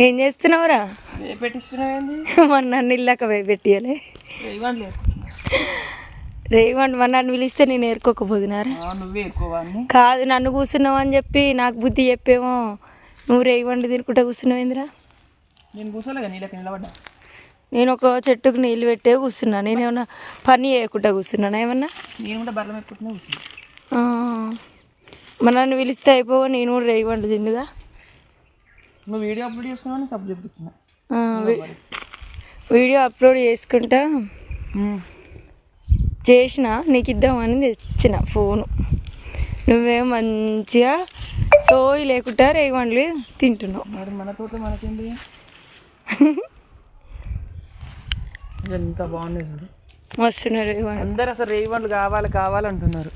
ఏం చేస్తున్నావురా? పెట్టిస్తున్నావేంది? మన నన్ను ఇల్లాక పెట్టియాలి. రేవండి మన నన్ను పిలిస్తే నేను ఏరుకోకపోతున్నారా? నువ్వే ఏరుకోవాలి కాదు, నన్ను కూర్చున్నావు అని చెప్పి నాకు బుద్ధి చెప్పేమో నువ్వు రేవండి తినుకుంటా కూర్చున్నావేందిరా? నేను కూర్చోలేగా నీళ్ళకి నిలబడ్డా. నేను ఒక చెట్టుకు నీళ్ళు పెట్టే కూర్చున్నా. నేనేమన్నా పని చేయకుండా కూర్చున్నాను ఏమన్నా? నేను కూడా బర్రెలు పెట్టుకుంటున్నా కూర్చున్నా. మన నన్ను పిలిస్తే అయిపోవా, నేను కూడా రేవండి తిందుగా. నువ్వు వీడియో అప్లోడ్ చేస్తున్నావు సబ్ చెప్తున్నా. వీడియో అప్లోడ్ చేసుకుంటా చేసిన నీకు ఇద్దామని తెచ్చిన ఫోను. నువ్వేం మంచిగా సోయి లేకుండా రేవండ్లు తింటున్నావు. మరి మన తోట మనకేంది? ఎంత బాగుంది. వస్తున్నారు రేవండ్లు. అందరు అసలు రేవండ్లు కావాలంటున్నారు.